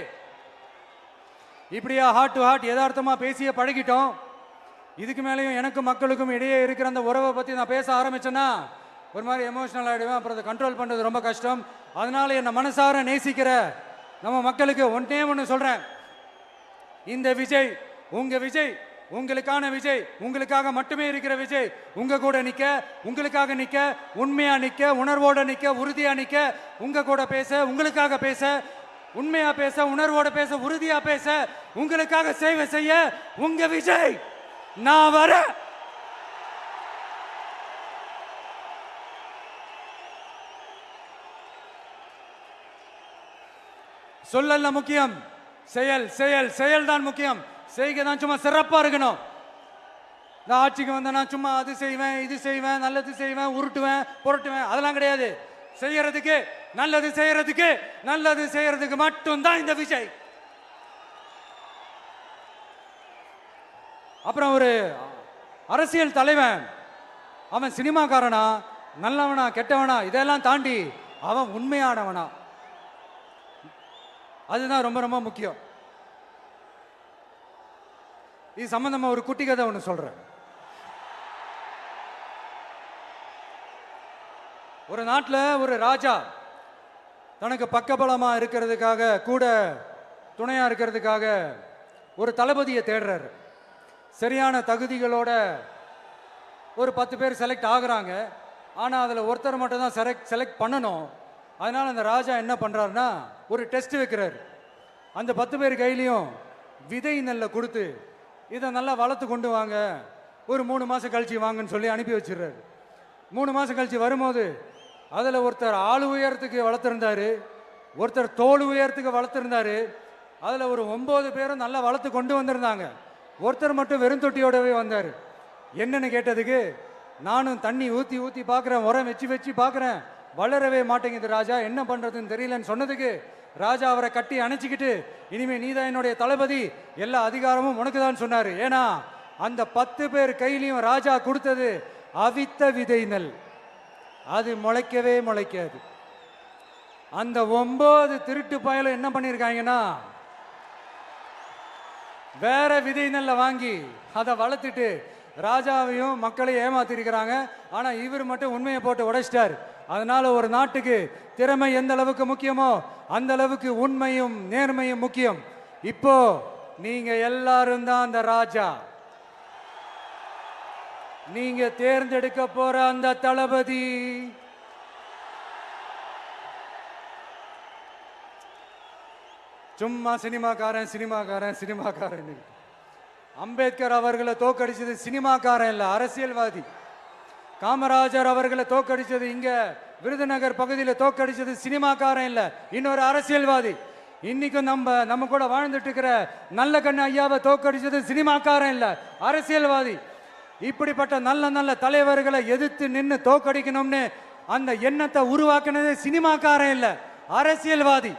இப்படியா ஹார்ட் டு ஹார்ட் யதார்த்தமா பேசிய பழகிட்டோம். இதுக்கு மேலேயும் எனக்கும் மக்களுக்கும் இடையே இருக்கிற அந்த உறவை பத்தி நான் பேச ஆரம்பிச்சேன்னா ஒரு மாதிரி எமோஷனல் ஆகிடுவேன். அப்புறம் அதை கண்ட்ரோல் பண்றது ரொம்ப கஷ்டம். அதனால என்னை மனசார நேசிக்கிற நம்ம மக்களுக்கு ஒன்னே ஒன்று சொல்றேன். இந்த விஜய் உங்க விஜய், உங்களுக்கான விஜய், உங்களுக்காக மட்டுமே இருக்கிற விஜய். உங்க கூட நிக்க, உங்களுக்காக நிக்க, உண்மையா நிக்க, உணர்வோட நிக்க, உறுதியா நிக்க, உங்க கூட பேச, உங்களுக்காக பேச, உண்மையா பேச, உணர்வோட பேச, உறுதியா பேச, உங்களுக்காக சேவை செய்ய உங்க விஜய் நான் வர. சொல்லல முக்கியம், செயல் செயல் செயல் தான் முக்கியம். செய்கை தான் சும்மா சிறப்பா இருக்கணும். நான் ஆட்சிக்கு வந்தேன்னா சும்மா அது செய்வேன், இது செய்வேன், நல்லது செய்வேன், உருட்டுவேன், புரட்டுவேன், அதெல்லாம் கிடையாது. செய்யறதுக்கு, நல்லது செய்யறதுக்கு, நல்லது செய்யறதுக்கு மட்டும்தான் இந்த விஜய். அப்புறம் ஒரு அரசியல் தலைவன் அவன் சினிமாக்காரனா, நல்லவனா, கெட்டவனா, இதெல்லாம் தாண்டி அவன் உண்மையானவனா, அதுதான் ரொம்ப ரொம்ப முக்கியம். இது சம்பந்தமா ஒரு குட்டி கதை ஒன்று சொல்றேன். ஒரு நாட்டில் ஒரு ராஜா தனக்கு பக்கபலமா இருக்கிறதுக்காக, கூட துணையா இருக்கிறதுக்காக ஒரு தளபதியை தேடுறாரு. சரியான தகுதிகளோட ஒரு 10 பேர் செலக்ட் ஆகுறாங்க. ஆனால் அதில் ஒருத்தர் மட்டும் தான் செலக்ட் பண்ணணும். அதனால அந்த ராஜா என்ன பண்றாருன்னா ஒரு டெஸ்ட் வைக்கிறாரு. அந்த 10 பேர் கையிலையும் விதை நெல்லை கொடுத்து இதை நல்லா வளர்த்து கொண்டு வாங்க, ஒரு 3 மாசம் கழிச்சு வாங்கன்னு சொல்லி அனுப்பி வச்சிடுறாரு. 3 மாசம் கழிச்சு வரும்போது அதில் ஒருத்தர் ஆள் உயரத்துக்கு வளர்த்துருந்தாரு, ஒருத்தர் தோல் உயரத்துக்கு வளர்த்துருந்தாரு. அதில் ஒரு 9 பேரும் நல்லா வளர்த்து கொண்டு வந்திருந்தாங்க. ஒருத்தர் மட்டும் வெறும் தொட்டியோடவே வந்தார். என்னன்னு கேட்டதுக்கு, நானும் தண்ணி ஊற்றி ஊற்றி பார்க்குறேன், உரம் வச்சு வச்சு பார்க்குறேன், வளரவே மாட்டேங்குது ராஜா, என்ன பண்ணுறதுன்னு தெரியலன்னு சொன்னதுக்கு ராஜா அவரை கட்டி அணைச்சிக்கிட்டு, இனிமே நீதான் என்னுடைய தளபதி, எல்லா அதிகாரமும் உனக்கு தான் சொன்னார். ஏன்னா அந்த 10 பேர் கையிலையும் ராஜா கொடுத்தது அவித்த விதை நெல், அது முளைக்கவே முளைக்காது. அந்த 9 திருட்டு பயலும் என்ன பண்ணியிருக்காங்கன்னா வேற விதை நெல்ல வாங்கி அதை வளர்த்துட்டு ராஜாவையும் மக்களையும் ஏமாத்திருக்கிறாங்க. ஆனா இவர் மட்டும் உண்மையை போட்டு உடைச்சிட்டார். அதனால ஒரு நாட்டுக்கு திறமை எந்த அளவுக்கு முக்கியமோ அந்த அளவுக்கு உண்மையும் நேர்மையும் முக்கியம். இப்போ நீங்க எல்லாரும் தான் அந்த ராஜா. நீங்க தேர்ந்தெடுக்க போற அந்த தளபதி சும்மா சினிமாக்காரன் சினிமாக்காரன் சினிமாக்காரன். அம்பேத்கர் அவர்களை தோக்கடிச்சது சினிமாக்காரன் இல்ல, அரசியல்வாதி. காமராஜர் அவர்களை தோக்கடிச்சது இங்க விருதுநகர் பகுதியில் தோக்கடிச்சது சினிமாக்காரன் இல்ல, இன்னொரு அரசியல்வாதி. இன்னைக்கும் நம்ம கூட வாழ்ந்துட்டு இருக்கிற நல்ல கண்ணு ஐயாவை தோக்கடிச்சது சினிமாக்காரன் இல்ல, அரசியல்வாதி. இப்படிப்பட்ட நல்ல நல்ல தலைவர்களை எதிர்த்து நின்று தோக்கடிக்கணும்னு அந்த எண்ணத்தை உருவாக்குனது சினிமாக்காரன் இல்ல, அரசியல்வாதி.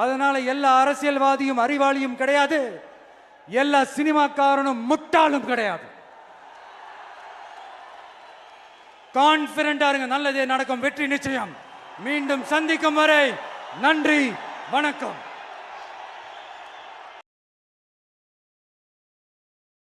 அதனால எல்லா அரசியல்வாதியும் அறிவாளியும் கிடையாது, எல்லா சினிமாக்காரனும் முட்டாளும் கிடையாது. கான்பிடண்டா இருங்க, நல்லதே நடக்கும், வெற்றி நிச்சயம். மீண்டும் சந்திக்கும் வரை நன்றி, வணக்கம்.